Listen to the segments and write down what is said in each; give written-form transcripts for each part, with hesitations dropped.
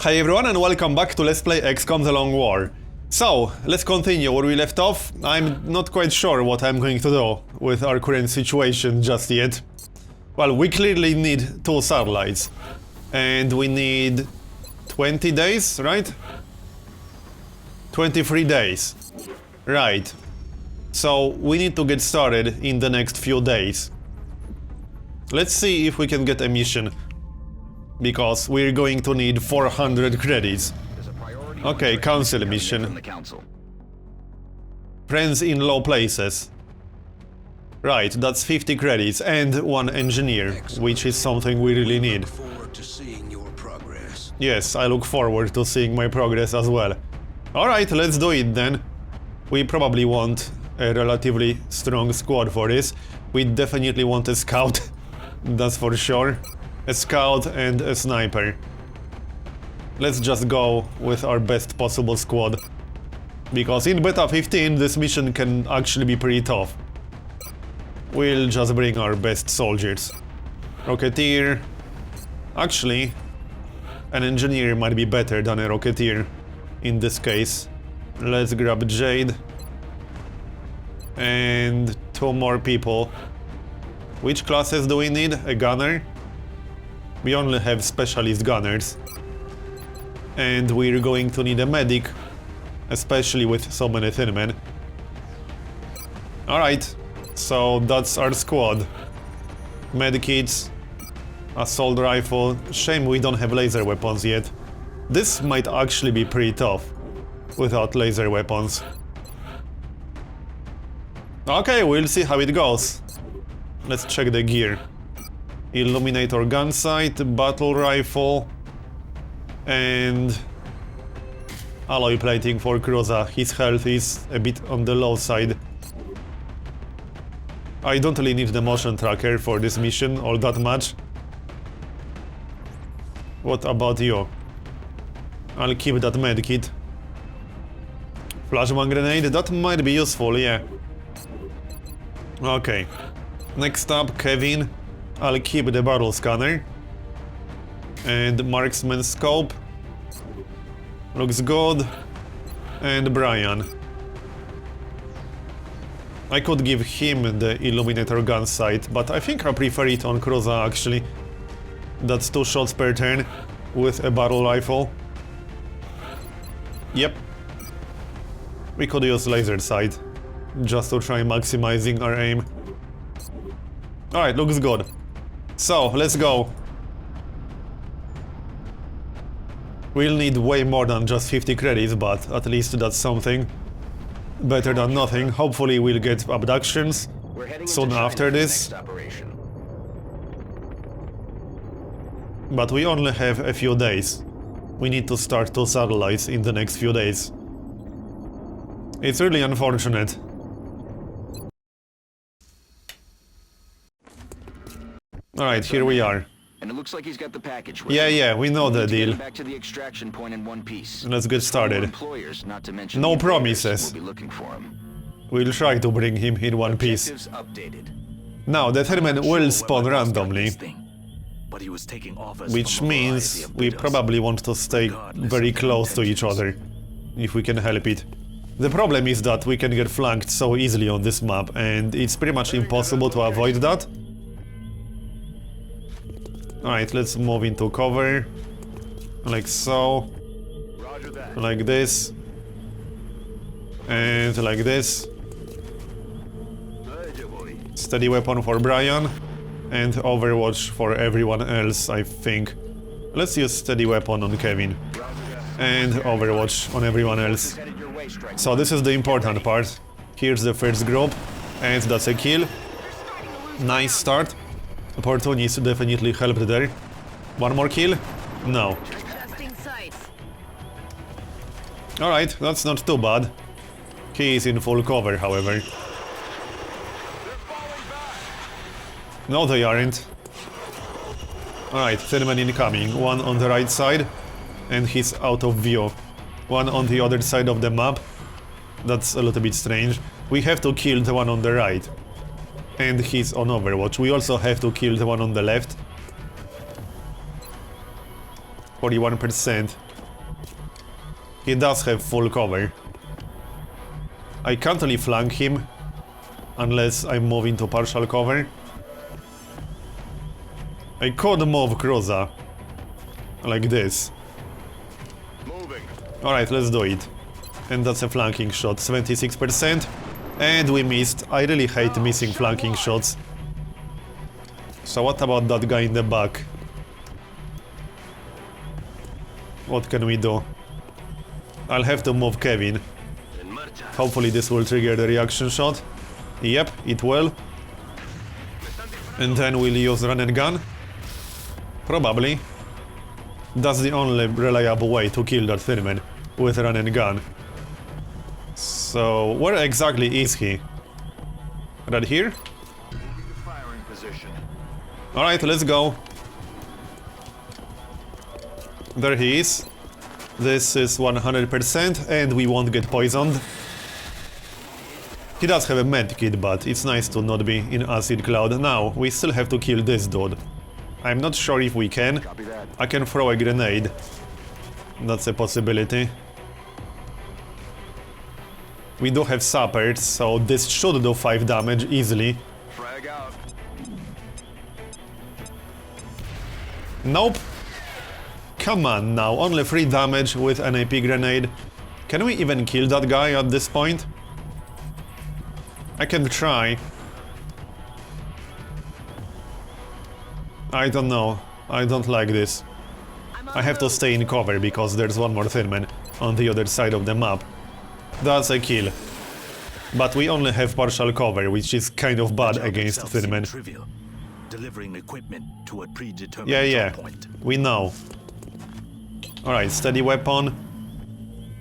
Hi everyone and welcome back to Let's Play XCOM The Long War. So, let's continue where we left off. I'm not quite sure what I'm going to do with our current situation just yet. Well, we clearly need 2 satellites. And we need 20 days, right? 23 days. Right. So, we need to get started in the next few days. Let's see if we can get a mission. Because we're going to need 400 credits. Okay, council mission. Friends in low places. Right, that's 50 credits and 1 engineer, which is something we really need. Yes, I look forward to seeing my progress as well. Alright, let's do it then. We probably want a relatively strong squad for this. We definitely want a scout, that's for sure. A scout and a sniper. Let's just go with our best possible squad. Because in beta 15 this mission can actually be pretty tough. We'll just bring our best soldiers. Rocketeer. Actually, an engineer might be better than a rocketeer in this case. Let's grab Jade. And 2 more people. Which classes do we need? A gunner? We only have specialist gunners. And we're going to need a medic, especially with so many thin men. Alright, so that's our squad. Medikits, assault rifle. Shame we don't have laser weapons yet. This might actually be pretty tough without laser weapons. Okay, we'll see how it goes. Let's check the gear. Illuminator gun sight, battle rifle, and alloy plating for Cruza. His health is a bit on the low side. I don't really need the motion tracker for this mission all that much. What about you? I'll keep that medkit. Flashbang grenade, that might be useful, yeah. Okay. Next up, Kevin. I'll keep the barrel scanner. And marksman scope. Looks good. And Brian. I could give him the illuminator gun sight, but I think I prefer it on Cruza actually. That's 2 shots per turn with a barrel rifle. Yep. We could use laser sight just to try maximizing our aim. Alright, looks good. So, let's go. We'll need way more than just 50 credits, but at least that's something. Better than nothing. Hopefully we'll get abductions soon after this. But we only have a few days. We need to start 2 satellites in the next few days. It's really unfortunate. Alright, here we are. And it looks like he's got the package. Yeah, we know the deal. Back to the extraction point in one piece. Let's get started. Employers, not to mention No promises. We'll be looking for him. We'll try to bring him in one piece. Now, the Thermen will spawn randomly. Which means we probably want to stay very close to each other, if we can help it. The problem is that we can get flanked so easily on this map, and it's pretty much impossible to avoid that. Alright, let's move into cover. Like so. Like this. And like this. Steady weapon for Brian. And Overwatch for everyone else, I think. Let's use steady weapon on Kevin. And Overwatch on everyone else. So this is the important part. Here's the first group. And that's a kill. Nice start. Opportunities definitely helped there. 1 more kill? No. Alright, that's not too bad. He is in full cover, however. No, they aren't. Alright, thin man incoming. 1 on the right side, and he's out of view. 1 on the other side of the map. That's a little bit strange. We have to kill the 1 on the right. And he's on Overwatch. We also have to kill the 1 on the left. 41%. He does have full cover. I can't really flank him unless I move into partial cover. I could move Cruza like this. Alright, let's do it. And that's a flanking shot, 76%. And we missed. I really hate missing flanking shots. So what about that guy in the back? What can we do? I'll have to move Kevin. Hopefully this will trigger the reaction shot. Yep, it will. And then we'll use run and gun. Probably. That's the only reliable way to kill that Thinman, with run and gun. So, where exactly is he? Right here? Alright, let's go. There he is. This is 100% and we won't get poisoned. He does have a medkit, but it's nice to not be in acid cloud. Now, we still have to kill this dude. I'm not sure if we can. I can throw a grenade. That's a possibility. We do have sappers, so this should do 5 damage easily. Frag out. Nope. Come on now, only 3 damage with an AP grenade. Can we even kill that guy at this point? I can try. I don't know. I don't like this. I have to stay in cover because there's one more Thinman on the other side of the map. That's a kill. But we only have partial cover, which is kind of bad against Thinman. Delivering equipment to a predetermined Yeah, point. we know. Alright, steady weapon.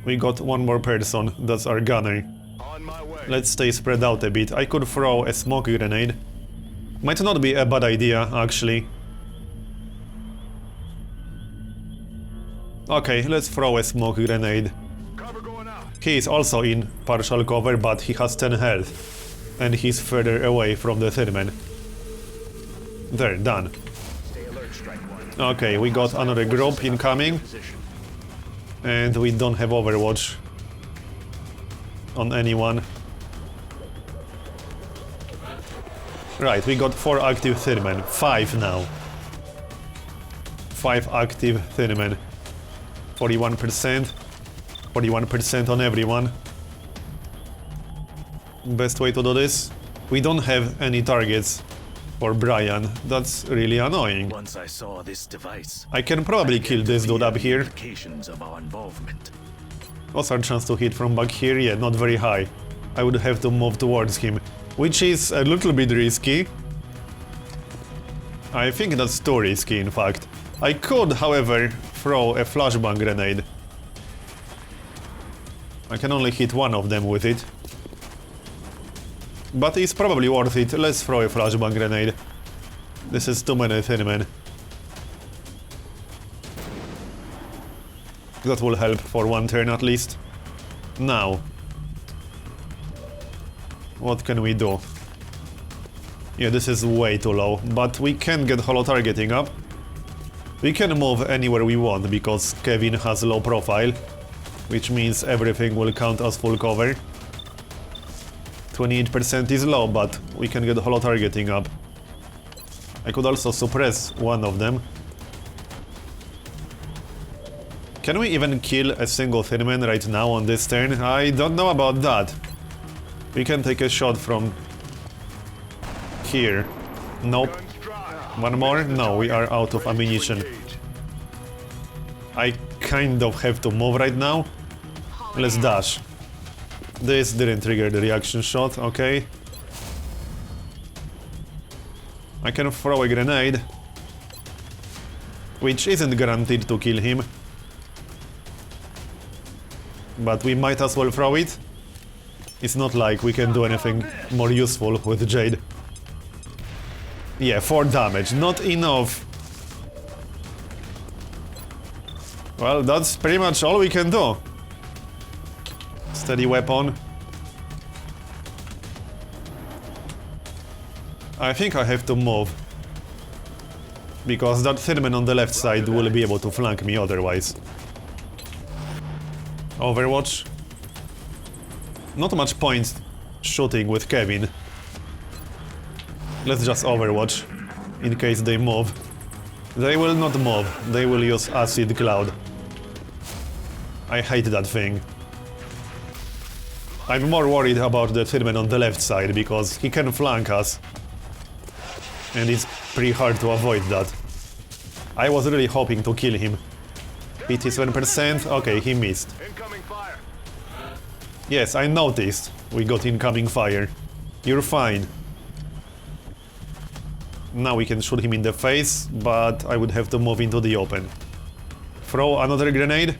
We got one more person, that's our gunner. On my way. Let's stay spread out a bit. I could throw a smoke grenade. Might not be a bad idea, actually. Okay, let's throw a smoke grenade. Cover going out. He is also in partial cover, but he has 10 health. And he's further away from the Thinman. There, done. Stay alert, strike one. Okay, we got another group incoming. And we don't have Overwatch on anyone. Right, we got 4 active Thinmen. 5 now. 5 active Thinmen. 41%. 41% on everyone. Best way to do this? We don't have any targets for Brian. That's really annoying. Once I saw this device, I can probably kill this dude up here. implications of our involvement. What's our chance to hit from back here? Yeah, not very high. I would have to move towards him, which is a little bit risky. I think that's too risky, in fact. I could, however, throw a flashbang grenade. I can only hit one of them with it. But it's probably worth it. Let's throw a flashbang grenade. This is too many Thinmen. That will help for one turn at least. Now. What can we do? Yeah, this is way too low, but we can get holo targeting up. We can move anywhere we want because Kevin has low profile, which means everything will count as full cover. 28% is low, but we can get holo targeting up. I could also suppress one of them. Can we even kill a single Thinman right now on this turn? I don't know about that. We can take a shot from here. Nope. One more? No, we are out of ammunition. I kind of have to move right now. Let's dash. This didn't trigger the reaction shot, okay. I can throw a grenade, which isn't guaranteed to kill him. But we might as well throw it. It's not like we can do anything more useful with Jade. Yeah, 4 damage, not enough. Well, that's pretty much all we can do. Steady weapon. I think I have to move. Because that Thinman on the left side will be able to flank me otherwise. Overwatch. Not much point shooting with Kevin. Let's just Overwatch, in case they move. They will not move, they will use Acid Cloud. I hate that thing. I'm more worried about the Thinman on the left side, because he can flank us. And it's pretty hard to avoid that. I was really hoping to kill him. 57%, okay, he missed. Incoming fire. Yes, I noticed. We got incoming fire. You're fine. Now we can shoot him in the face, but I would have to move into the open. Throw another grenade?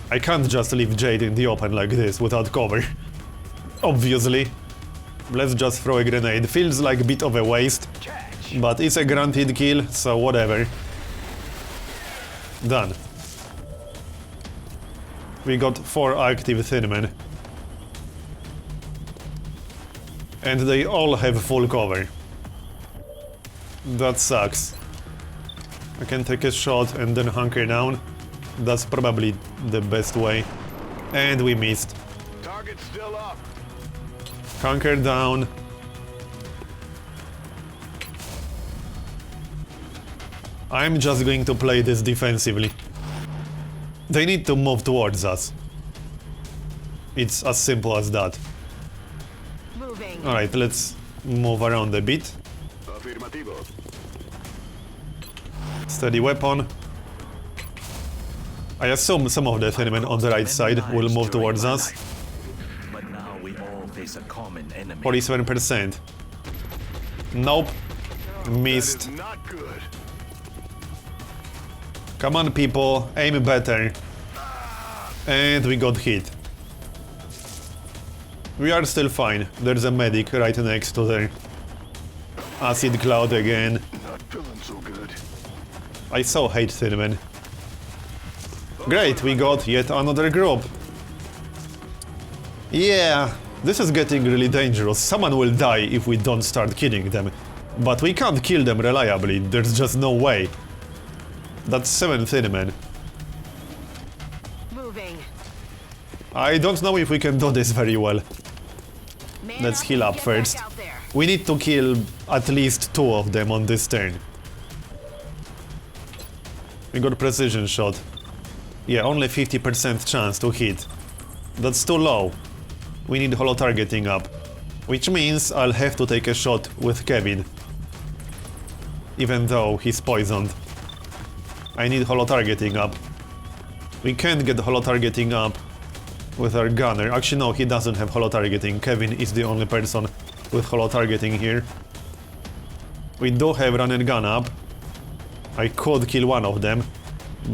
I can't just leave Jade in the open like this without cover. Obviously. Let's just throw a grenade. Feels like a bit of a waste, but it's a guaranteed kill, so whatever. Done. We got 4 active Thinmen. And they all have full cover. That sucks. I can take a shot and then hunker down. That's probably the best way. And we missed. Target's still up. Hunker down. I'm just going to play this defensively. They need to move towards us. It's as simple as that. Moving. Alright, let's move around a bit. Afirmativo. Steady weapon. I assume some of the Thinmen on the right side will move towards us. But now we all face a common enemy. 47%. Nope. Missed. That is not good. Come on, people, aim better. And we got hit. We are still fine. There's a medic right next to the acid cloud again. Not feeling so good. I so hate Thinmen. Great, we got yet another group. Yeah, this is getting really dangerous. Someone will die if we don't start killing them. But we can't kill them reliably, there's just no way. That's 7 Thinmen. Moving. I don't know if we can do this very well. Man Let's heal and up get first. back out there. We need to kill at least 2 of them on this turn. We got precision shot. Yeah, only 50% chance to hit. That's too low. We need holo targeting up. Which means I'll have to take a shot with Kevin. Even though he's poisoned. I need holo targeting up. We can't get holo targeting up with our gunner. Actually no, he doesn't have holo targeting. Kevin is the only person with holo targeting here. We do have run and gun up. I could kill one of them,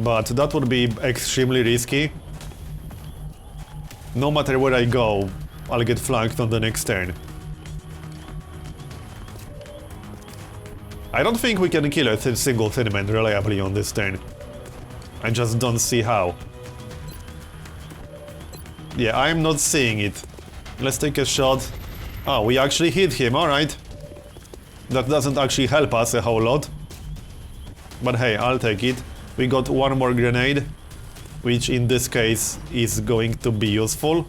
but that would be extremely risky. No matter where I go, I'll get flanked on the next turn. I don't think we can kill a single Thinman reliably on this turn. I just don't see how. Yeah, I'm not seeing it. Let's take a shot. Oh, we actually hit him, alright. That doesn't actually help us a whole lot. But hey, I'll take it. We got one more grenade, which in this case is going to be useful.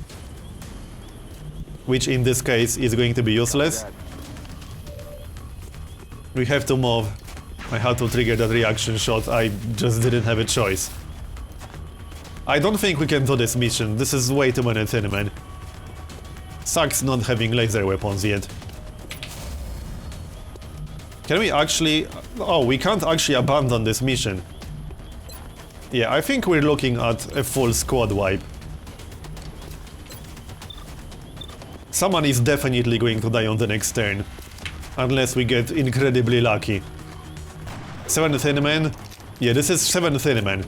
Which in this case is going to be useless. We have to move. I had to trigger that reaction shot, I just didn't have a choice. I don't think we can do this mission, this is way too many Thinmen. Sucks not having laser weapons yet. Can we actually... Oh, we can't actually abandon this mission. Yeah, I think we're looking at a full squad wipe. Someone is definitely going to die on the next turn. Unless we get incredibly lucky. 7 Thinmen? Yeah, this is 7 Thinmen.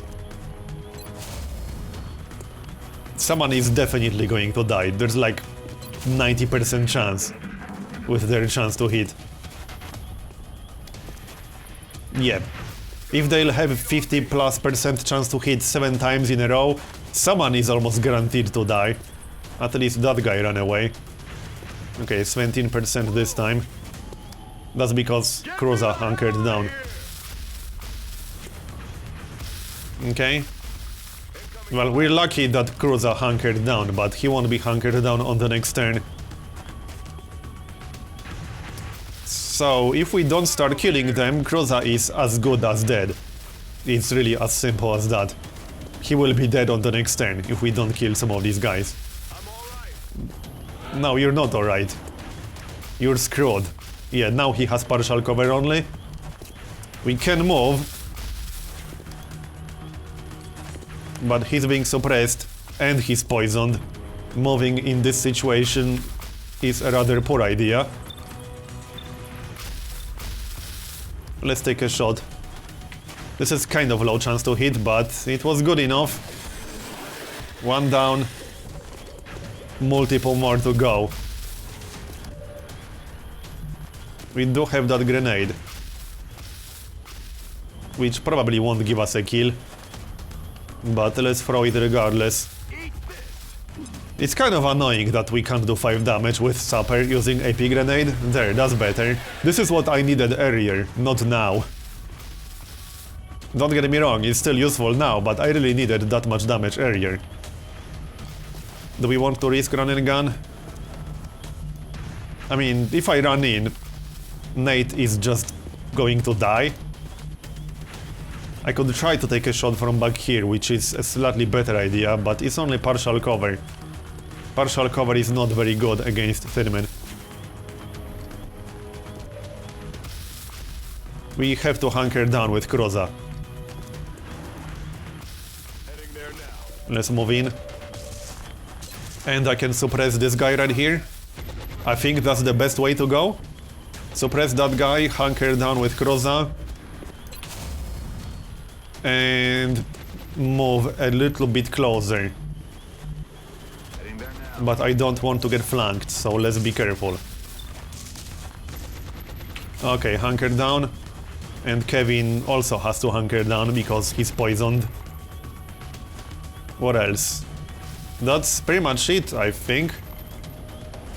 Someone is definitely going to die. There's like 90% chance with their chance to hit. Yeah. If they'll have 50+% chance to hit 7 times in a row, someone is almost guaranteed to die. At least that guy ran away. Okay, 17% this time. That's because Cruza hunkered down. Okay. Well, we're lucky that Cruza hunkered down, but he won't be hunkered down on the next turn. So, if we don't start killing them, Cruza is as good as dead. It's really as simple as that. He will be dead on the next turn if we don't kill some of these guys. No, you're not alright. You're screwed. Yeah, now he has partial cover only. We can move. But he's being suppressed and he's poisoned. Moving in this situation is a rather poor idea. Let's take a shot. This is kind of low chance to hit, but it was good enough. One down. Multiple more to go. We do have that grenade, which probably won't give us a kill. But let's throw it regardless. It's kind of annoying that we can't do 5 damage with Sapper using AP grenade. There, that's better. This is what I needed earlier, not now. Don't get me wrong, it's still useful now, but I really needed that much damage earlier. Do we want to risk run and gun? I mean, if I run in, Nate is just going to die. I could try to take a shot from back here, which is a slightly better idea, but it's only partial cover. Partial cover is not very good against Thinmen. We have to hunker down with Cruza. Let's move in. And I can suppress this guy right here. I think that's the best way to go. Suppress that guy, hunker down with Cruza. And move a little bit closer. But I don't want to get flanked, so let's be careful. Okay, hunker down. And Kevin also has to hunker down because he's poisoned. What else? That's pretty much it, I think.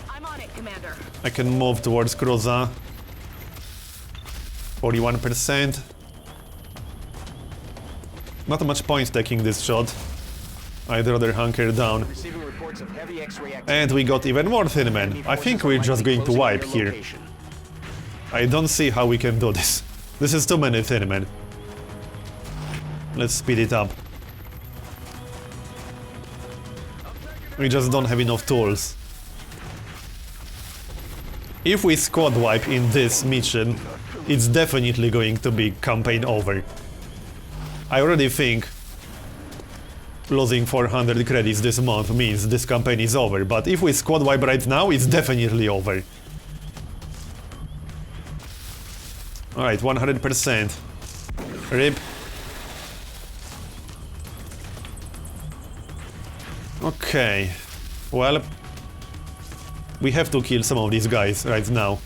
I'm on it, Commander. I can move towards Cruza. 41%. Not much point taking this shot. I'd rather hunker down. Receiving reports of heavy X-ray activity. And we got even more Thin Men. I think we're just going to wipe here. I don't see how we can do this. This is too many Thin Men. Let's speed it up. We just don't have enough tools. If we squad wipe in this mission, it's definitely going to be campaign over. I already think losing 400 credits this month means this campaign is over, but if we squad wipe right now, it's definitely over. Alright, 100%. RIP. Okay. Well, we have to kill some of these guys right now.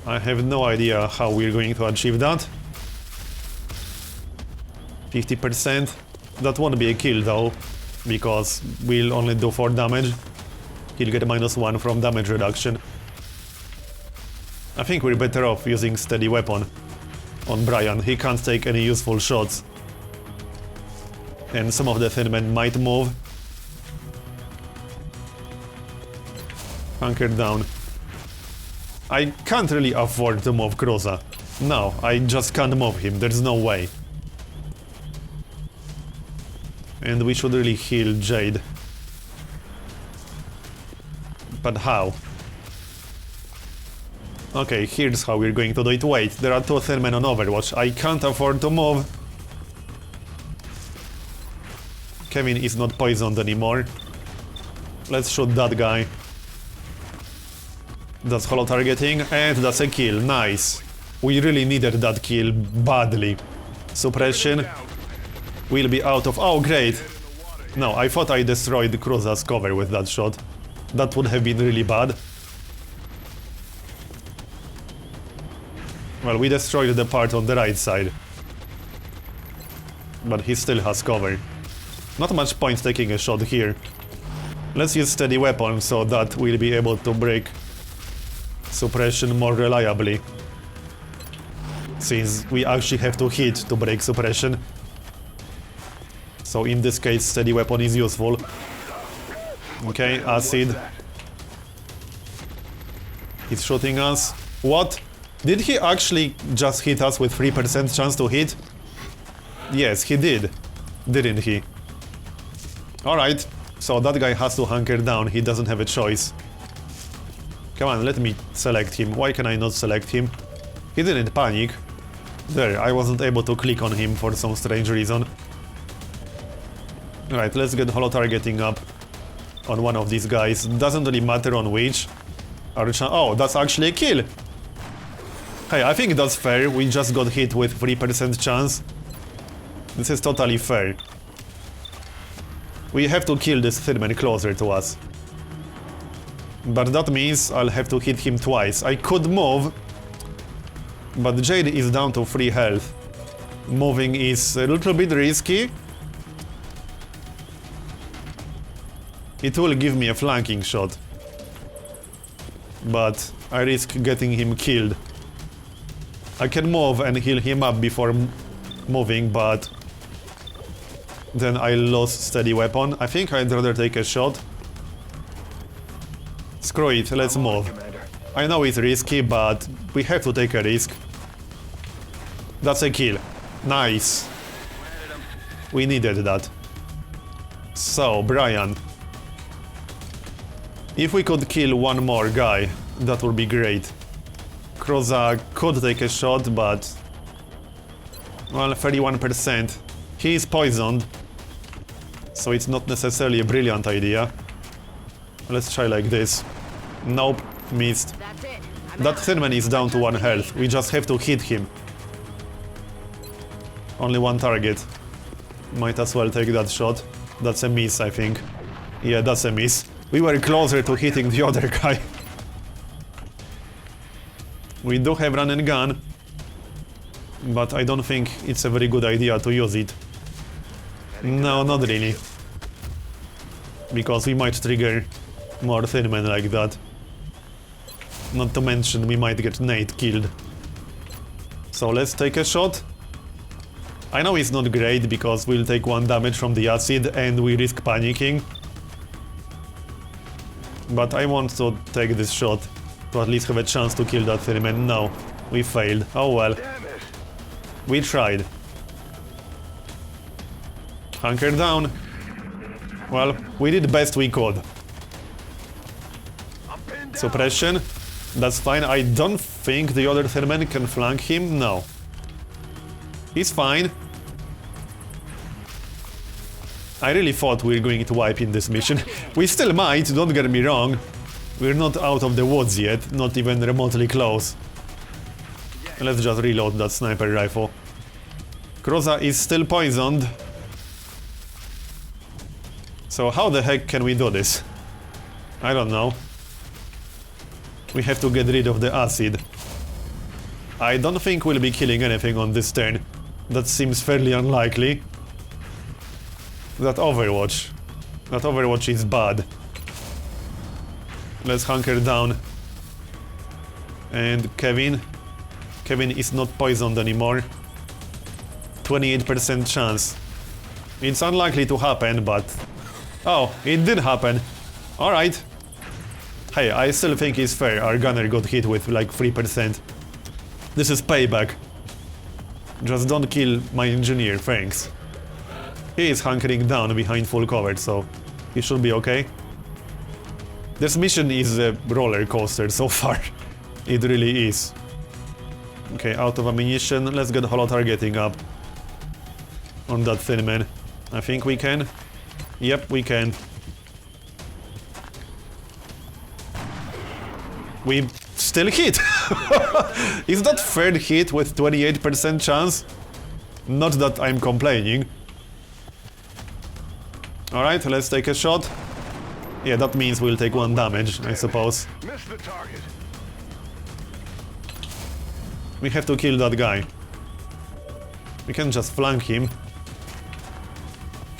I have no idea how we're going to achieve that. 50%. That won't be a kill though, because we'll only do 4 damage. He'll get -1 from damage reduction. I think we're better off using steady weapon on Brian. He can't take any useful shots. And some of the Thin Men might move. Hunker down. I can't really afford to move Cruza. No, I just can't move him, there's no way. And we should really heal Jade. But how? Okay, here's how we're going to do it. Wait, there are 2 Thin Men on Overwatch. I can't afford to move. Kevin is not poisoned anymore. Let's shoot that guy. That's holo targeting, and that's a kill. Nice. We really needed that kill badly. Suppression. We'll be out of... Oh, great. No, I thought I destroyed Cruza's cover with that shot. That would have been really bad. Well, we destroyed the part on the right side. But he still has cover. Not much point taking a shot here. Let's use steady weapon so that we'll be able to break suppression more reliably. Since we actually have to hit to break suppression. So in this case, steady weapon is useful. Okay, acid. He's shooting us. What? Did he actually just hit us with 3% chance to hit? Yes, he did. Didn't he? Alright, so that guy has to hunker down. He doesn't have a choice. Come on, let me select him. Why can I not select him? He didn't panic. There, I wasn't able to click on him for some strange reason. Alright, let's get holo targeting up on one of these guys. Doesn't really matter on which. Oh, that's actually a kill! Hey, I think that's fair. We just got hit with 3% chance. This is totally fair. We have to kill this thin man closer to us. But that means I'll have to hit him twice. I could move, but Jade is down to 3 health. Moving is a little bit risky. It will give me a flanking shot. But I risk getting him killed. I can move and heal him up before moving, but then I lost steady weapon. I think I'd rather take a shot. Screw it, let's move. I know it's risky, but we have to take a risk. That's a kill. Nice. We needed that. So, Brian. If we could kill one more guy, that would be great. Kroza could take a shot, but... well, 31%. He is poisoned, so it's not necessarily a brilliant idea. Let's try like this. Nope, missed. That's it. That thin man is down to 1 health. We just have to hit him. Only 1 target. Might as well take that shot. That's a miss, I think. Yeah, that's a miss. We were closer to hitting the other guy. We do have run and gun, but I don't think it's a very good idea to use it. No, not really. Because we might trigger more thin men like that. Not to mention we might get Nate killed. So let's take a shot. I know it's not great because we'll take 1 damage from the acid and we risk panicking. But I want to take this shot to at least have a chance to kill that thin man. No, we failed. Oh well. We tried. Hunker down. Well, we did best we could. Suppression. That's fine. I don't think the other thin man can flank him. No. He's fine. I really thought we were going to wipe in this mission. We still might, don't get me wrong. We're not out of the woods yet, not even remotely close. Let's just reload that sniper rifle. Kroza is still poisoned. So how the heck can we do this? I don't know. We have to get rid of the acid. I don't think we'll be killing anything on this turn. That seems fairly unlikely. That Overwatch is bad. Let's hunker down. And Kevin is not poisoned anymore. 28% chance. It's unlikely to happen, but... oh, it did happen. Alright. Hey, I still think it's fair. Our gunner got hit with like 3%. This is payback. Just don't kill my engineer, thanks. He is hunkering down behind full cover, so he should be okay. This mission is a roller coaster so far. It really is. Okay, out of ammunition. Let's get holo targeting up on that thin man. I think we can. Yep, we can. We still hit! Is that third hit with 28% chance? Not that I'm complaining. Alright, let's take a shot. Yeah, that means we'll take 1 damage, I suppose. Missed the target. We have to kill that guy. We can just flank him.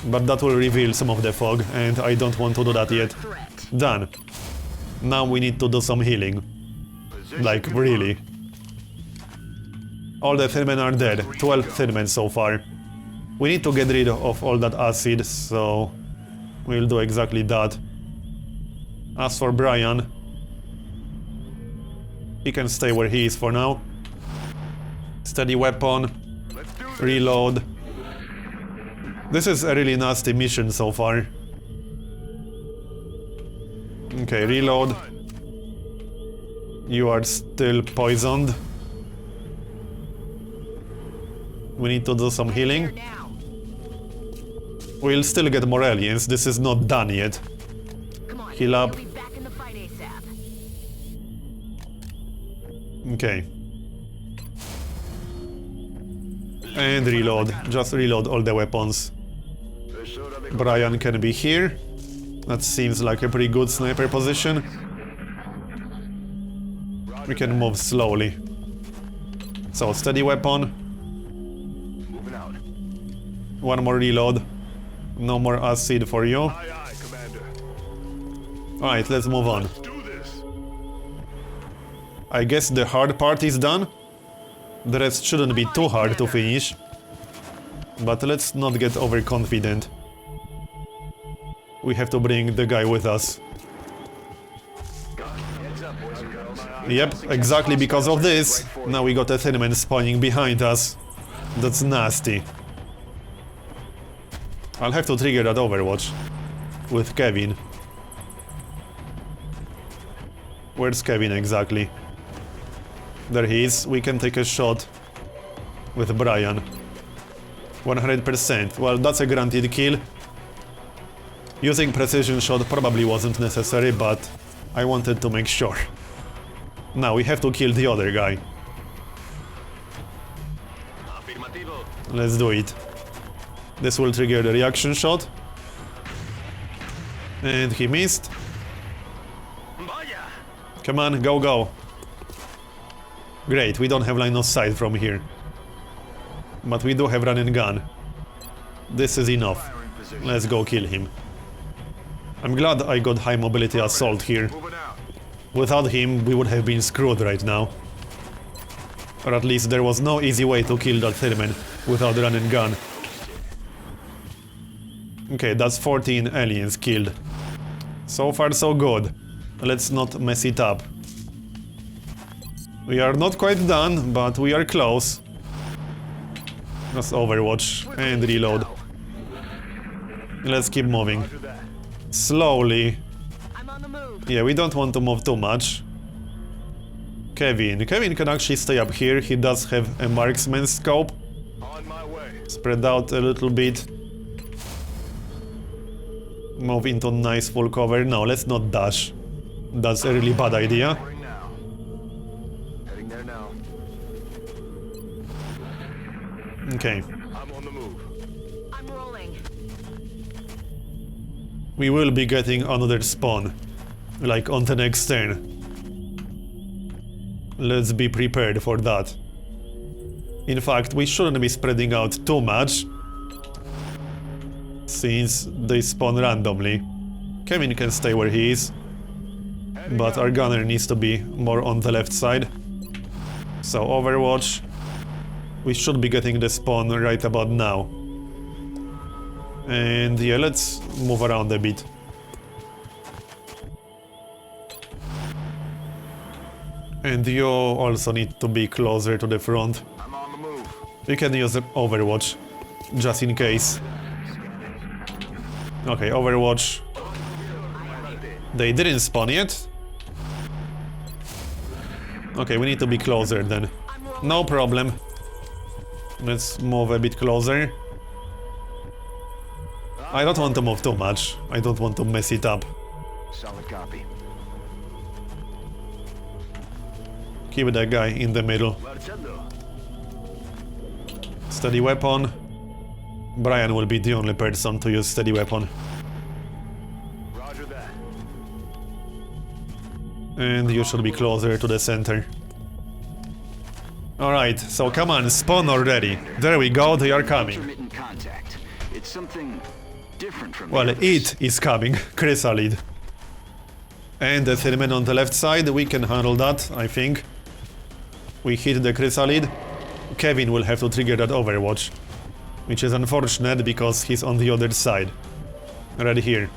But that will reveal some of the fog, and I don't want to do that yet. Done. Now we need to do some healing. Like, really. All the thin men are dead. 12 thin men so far. We need to get rid of all that acid, so we'll do exactly that. As for Brian, he can stay where he is for now. Steady weapon, Let's do this. reload. This is a really nasty mission so far. Okay, reload. You are still poisoned. We need to do some Here healing. now. We'll still get more aliens, this is not done yet. Come on. Heal up. You'll be back in the fight ASAP. Okay. And reload. Just reload all the weapons. This should have been Brian can be here. That seems like a pretty good sniper position. We can move slowly. So, steady weapon. moving out. One more reload. No more acid for you. Aye, aye, Commander. Alright, let's move on. Let's do this. I guess the hard part is done. The rest shouldn't be too hard to finish. But let's not get overconfident. We have to bring the guy with us. Heads up, boys and girls. Yep, exactly because of this. Now we got a thin man spawning behind us. That's nasty. I'll have to trigger that Overwatch. With Kevin. Where's Kevin exactly? There he is. We can take a shot with Brian. 100%. Well, that's a guaranteed kill. Using precision shot probably wasn't necessary, but I wanted to make sure. Now we have to kill the other guy. Afirmativo. Let's do it. This will trigger the reaction shot. And he missed. Vaya. Come on, go, go. Great, we don't have line of sight from here. But we do have run and gun. This is enough. Firing position. Let's go kill him. I'm glad I got high mobility assault here. Moving out. Without him, we would have been screwed right now. Or at least there was no easy way to kill that Thurman without run and gun. Okay, that's 14 aliens killed. So far so good. Let's not mess it up. We are not quite done, but we are close. Just Overwatch and reload. Let's keep moving. Roger that. Slowly. I'm on the move. Yeah, we don't want to move too much. Kevin can actually stay up here. He does have a marksman scope. On my way. Spread out a little bit. Move into nice full cover. No, let's not dash. That's a really bad idea. Firing now. Heading there now. Okay. I'm on the move. I'm rolling. We will be getting another spawn. Like on the next turn. Let's be prepared for that. In fact, we shouldn't be spreading out too much. Since they spawn randomly. Kevin can stay where he is. But our gunner needs to be more on the left side. So Overwatch. We should be getting the spawn right about now. And yeah, let's move around a bit. And you also need to be closer to the front. I'm on the move. We can use Overwatch, just in case. Okay, Overwatch. They didn't spawn yet? Okay, we need to be closer then. No problem. Let's move a bit closer. I don't want to move too much. I don't want to mess it up. Solid copy. Keep that guy in the middle. Marchando. Steady weapon. Brian will be the only person to use steady weapon. Roger that. And you should be closer to the center. Alright, so come on, spawn already. There we go, they are coming. Intermittent contact. It's something different from Well, the others. it is coming, Chrysalid. And the thin man on the left side, we can handle that, I think. We hit the Chrysalid. Kevin will have to trigger that Overwatch. Which is unfortunate because he's on the other side. Right here.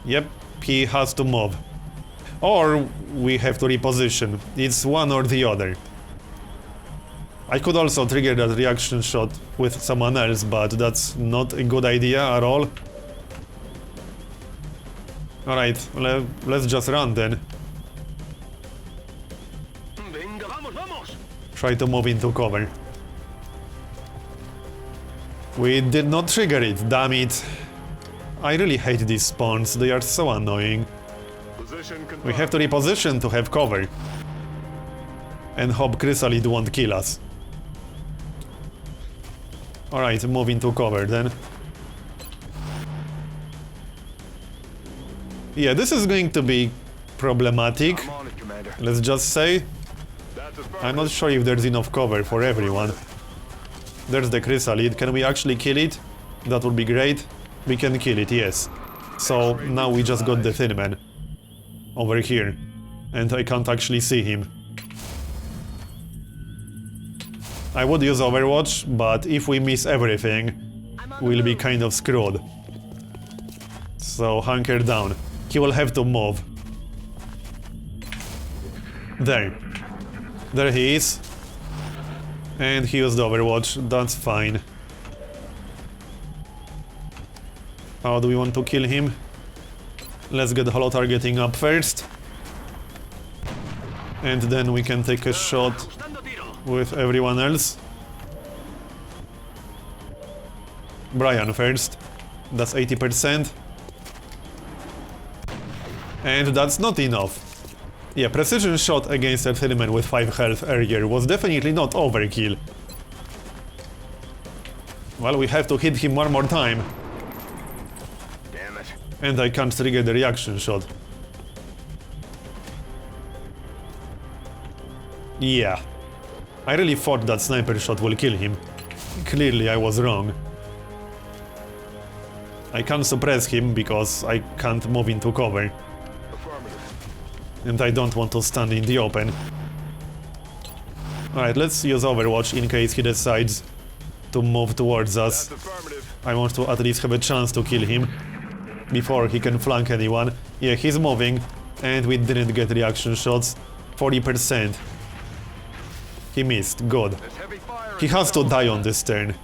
Yep, he has to move. Or we have to reposition. It's one or the other. I could also trigger that reaction shot with someone else, but that's not a good idea at all. Alright, let's just run then. Venga, vamos, vamos. Try to move into cover. We did not trigger it, damn it. I really hate these spawns, they are so annoying. Position confirmed. We have to reposition to have cover. And hope Chrysalid won't kill us. Alright, move into cover then. Yeah, this is going to be problematic, I'm on it, Commander. let's just say. That's I'm not affirmative. sure if there's enough cover for everyone. There's the Chrysalid, can we actually kill it? That would be great. We can kill it, yes. So now we just got the Thin Man over here. And I can't actually see him. I would use Overwatch, but if we miss everything, I'm on the we'll be move. kind of screwed. So hunker down. He will have to move. There. There he is. And he used Overwatch, that's fine. How do we want to kill him? Let's get holo targeting up first. And then we can take a shot with everyone else. Brian first. That's 80%. And that's not enough. Yeah, precision shot against a Thin Man with 5 health earlier was definitely not overkill. Well, we have to hit him one more time. Damn it. And I can't trigger the reaction shot. Yeah. I really thought that sniper shot will kill him. Clearly I was wrong. I can't suppress him because I can't move into cover. Affirmative. And I don't want to stand in the open. Alright, let's use Overwatch in case he decides to move towards us. That's affirmative. I want to at least have a chance to kill him before he can flank anyone. Yeah, he's moving, and we didn't get reaction shots. 40%. He missed, good. There's heavy fire. He has to die on this turn.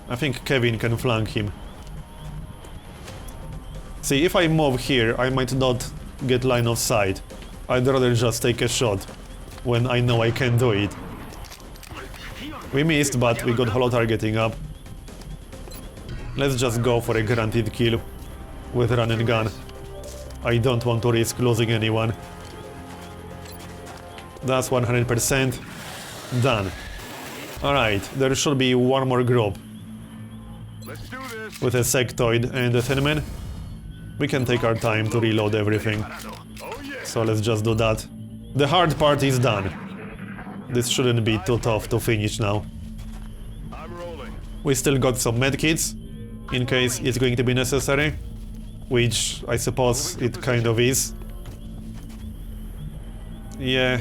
I think Kevin can flank him. See, if I move here, I might not get line of sight. I'd rather just take a shot when I know I can do it. We missed, but we got holo targeting up. Let's just go for a guaranteed kill with run and gun. I don't want to risk losing anyone. That's 100% done. Alright, there should be one more group Let's do this. with a sectoid and a Thin Man. We can take our time to reload everything, Oh yeah. so let's just do that. The hard part is done. This shouldn't be too tough to finish now. I'm rolling. We still got some medkits, in case it's going to be necessary, which I suppose it kind of is. Yeah,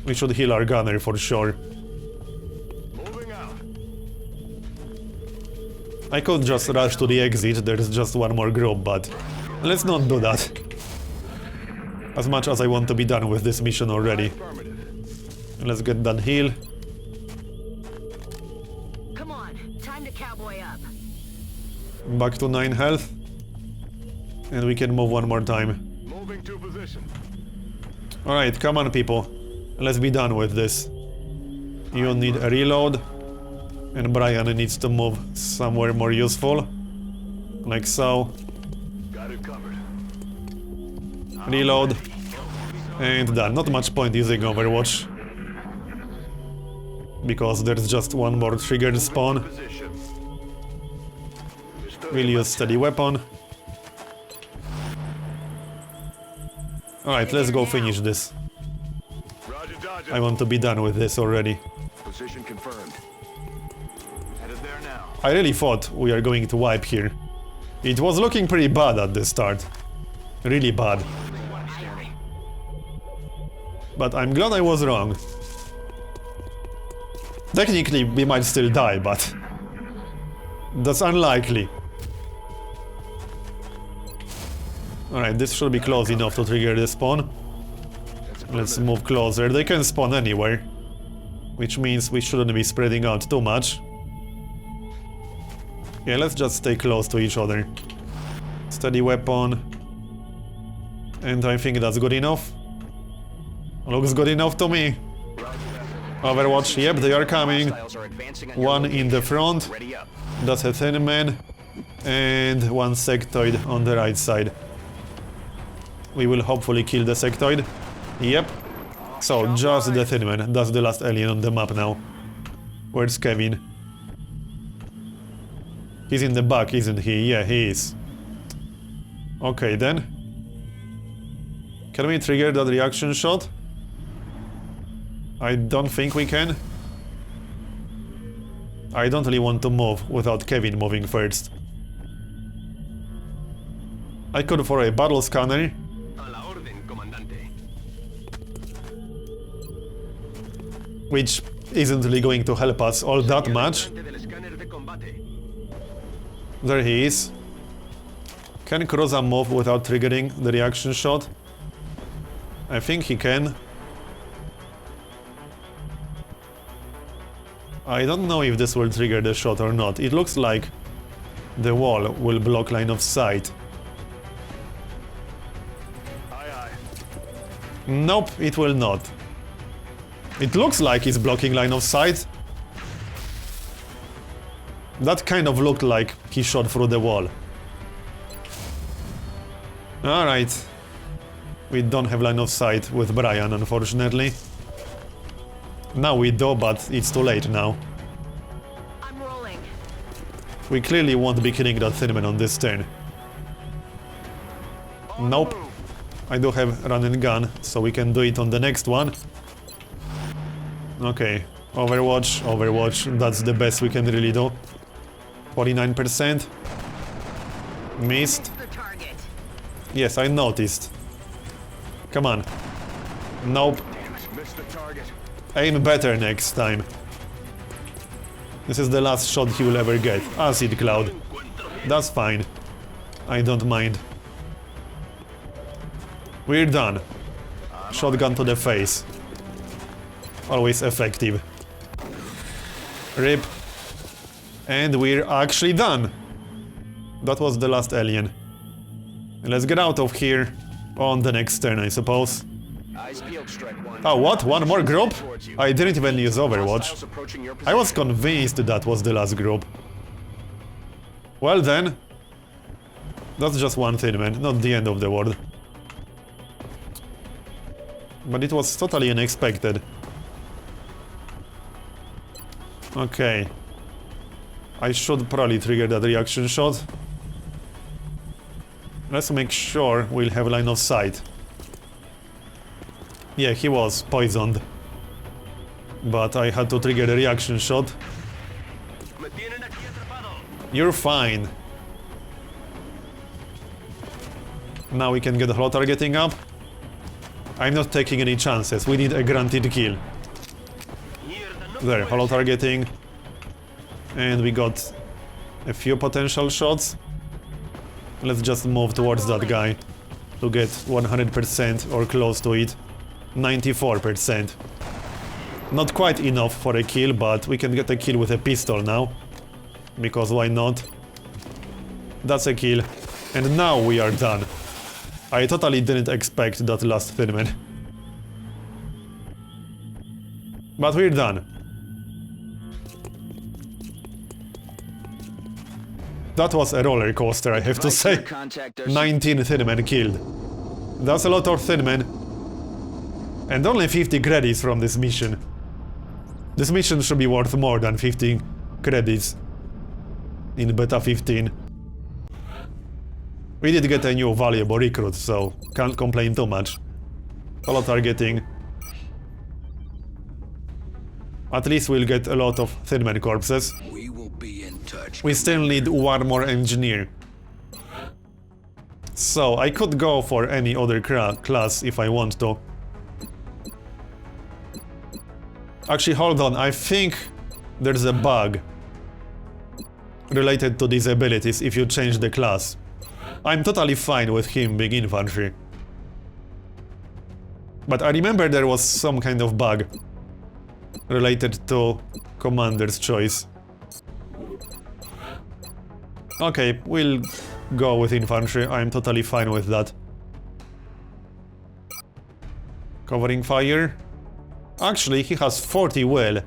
we should heal our gunner for sure. Moving out. I could just rush to the exit, there's just one more group, but let's not do that. As much as I want to be done with this mission already. Affirmative. Let's get that heal. Come on, time to cowboy up. Back to 9 health. And we can move one more time. Moving to position. Alright, come on people. Let's be done with this. You need a reload. And Brian needs to move somewhere more useful. Like so. Got it covered. Reload. And done. Not much point using Overwatch. Because there's just one more triggered spawn. Position. We'll use steady weapon. Alright, let's go finish this. Roger, dodger. I want to be done with this already. Position confirmed. Headed there now. I really thought we are going to wipe here. It was looking pretty bad at the start. Really bad. But I'm glad I was wrong. Technically, we might still die, but that's unlikely. Alright, this should be close enough to trigger the spawn. Let's move closer. They can spawn anywhere, which means we shouldn't be spreading out too much. Yeah, let's just stay close to each other. Steady weapon. And I think that's good enough. Looks good enough to me. Overwatch, yep, they are coming. One in the front. That's a thin man. And one sectoid on the right side. We will hopefully kill the sectoid. Yep. So, just the thin man. That's the last alien on the map now. Where's Kevin? He's in the back, isn't he? Yeah, he is. Okay, then. Can we trigger that reaction shot? I don't think we can. I don't really want to move without Kevin moving first. I could for a battle scanner. Which isn't really going to help us all that much. There he is. Can Kroza move without triggering the reaction shot? I think he can. I don't know if this will trigger the shot or not. It looks like the wall will block line of sight. Aye, aye. Nope, it will not. It looks like it's blocking line of sight. That kind of looked like he shot through the wall. Alright. We don't have line of sight with Brian, unfortunately. Now we do, but it's too late now. I'm rolling. We clearly won't be killing that thin man on this turn. Nope. I do have run and gun, so we can do it on the next one. Okay. Overwatch, Overwatch. That's the best we can really do. 49%. Missed. The target. Yes, I noticed. Come on. Nope. Damn it, missed the target. Aim better next time. This is the last shot he will ever get. Acid cloud. That's fine. I don't mind. We're done. Shotgun to the face. Always effective. RIP. And we're actually done. That was the last alien. Let's get out of here on the next turn, I suppose. Oh, what? One more group? I didn't even use Overwatch. I was convinced that was the last group. Well then. That's just one thing, man. Not the end of the world. But it was totally unexpected. Okay. I should probably trigger that reaction shot. Let's make sure we'll have line of sight. Yeah, he was poisoned. But I had to trigger the reaction shot. You're fine. Now we can get holo targeting up. I'm not taking any chances. We need a granted kill. There, holo targeting. And we got a few potential shots. Let's just move towards that guy to get 100% or close to it. 94%. Not quite enough for a kill, but we can get a kill with a pistol now. Because why not? That's a kill. And now we are done. I totally didn't expect that last thin man. But we're done. That was a roller coaster, I have to say. 19 thin men killed. That's a lot of thin men. And only 50 credits from this mission. This mission should be worth more than 50 credits in beta 15. We did get a new valuable recruit, so can't complain too much. Holo targeting. At least we'll get a lot of thin man corpses. We will be in touch. We still need one more engineer. So I could go for any other class if I want to. Actually, hold on, I think there's a bug related to these abilities if you change the class. I'm totally fine with him being infantry. But I remember there was some kind of bug related to commander's choice. Okay, we'll go with infantry, I'm totally fine with that. Covering fire. Actually, he has 40 will.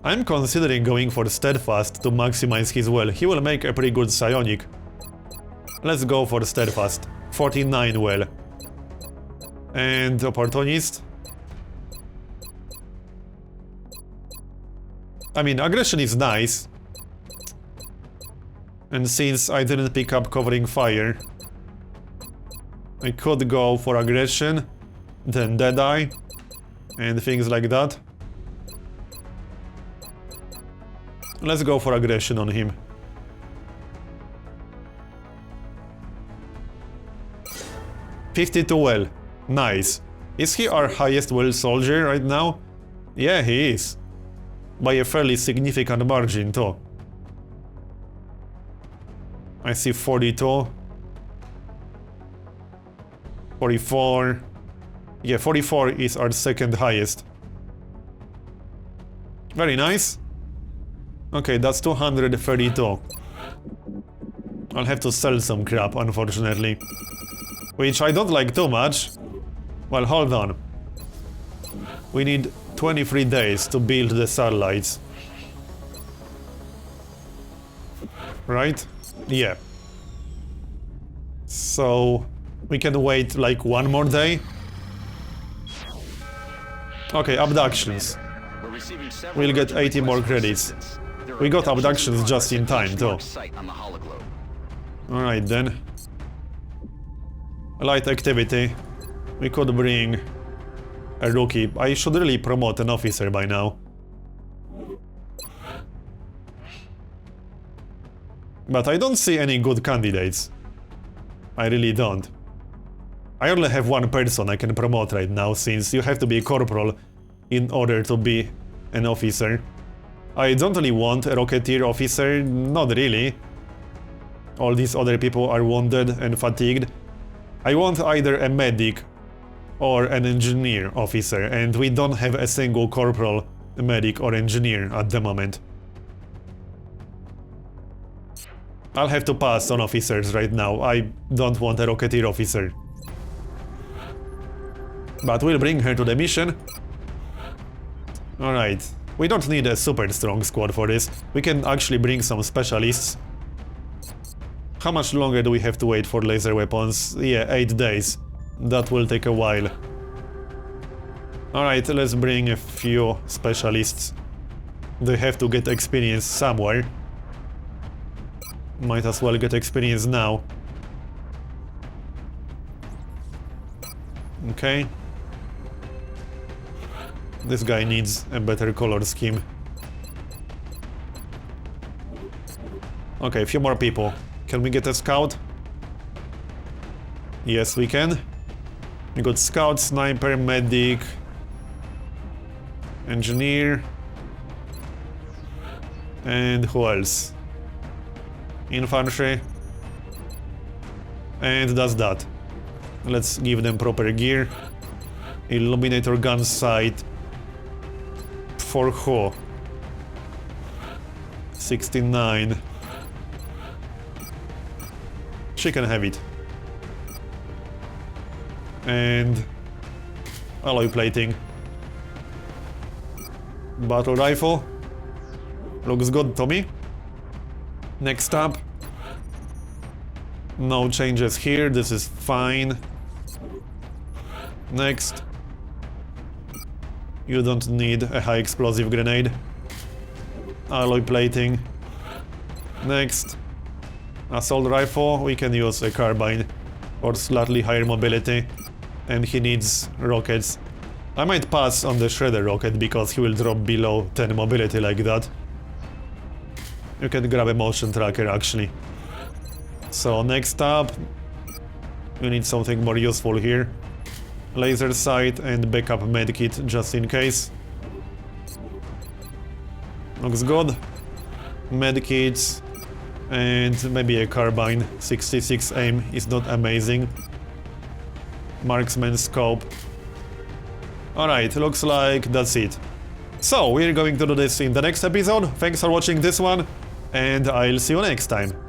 I'm considering going for steadfast to maximize his will. He will make a pretty good psionic. Let's go for steadfast. 49 will. And opportunist. I mean, aggression is nice. And since I didn't pick up covering fire, I could go for aggression, then Deadeye, and things like that. Let's go for aggression on him. $52 well. Nice. Is he our highest will soldier right now? Yeah, he is. By a fairly significant margin, too. I see 42. 44. Yeah, 44 is our second highest. Very nice. Okay, that's 232. I'll have to sell some crap, unfortunately. Which I don't like too much. Well, hold on. We need 23 days to build the satellites. Right? Yeah. So we can wait like one more day. Okay, abductions. We'll get 80 more credits. We got abductions just in time, too. Alright then. Light activity. We could bring a rookie. I should really promote an officer by now. But I don't see any good candidates. I really don't. I only have one person I can promote right now, since you have to be a corporal in order to be an officer. I don't really want a rocketeer officer, not really. All these other people are wounded and fatigued. I want either a medic or an engineer officer, and we don't have a single corporal, medic or engineer at the moment. I'll have to pass on officers right now. I don't want a rocketeer officer. But we'll bring her to the mission. Alright. We don't need a super strong squad for this. We can actually bring some specialists. How much longer do we have to wait for laser weapons? Yeah, 8 days. That will take a while. Alright, let's bring a few specialists. They have to get experience somewhere. Might as well get experience now. Okay. This guy needs a better color scheme. Okay, a few more people. Can we get a scout? Yes, we can. We got scout, sniper, medic, engineer, and who else? Infantry. And that's that. Let's give them proper gear. Illuminator gun sight. For who? 69. She can have it. And alloy plating. Battle rifle. Looks good to me. Next up. No changes here, this is fine. Next. You don't need a high explosive grenade. Alloy plating. Next. Assault rifle, we can use a carbine or slightly higher mobility. And he needs rockets. I might pass on the shredder rocket because he will drop below 10 mobility like that. You can grab a motion tracker actually. So next up, you need something more useful here. Laser sight and backup medkit just in case. Looks good. Medkits. And maybe a carbine. 66 aim is not amazing. Marksman scope. Alright, looks like that's it. So, we're going to do this in the next episode. Thanks for watching this one, and I'll see you next time.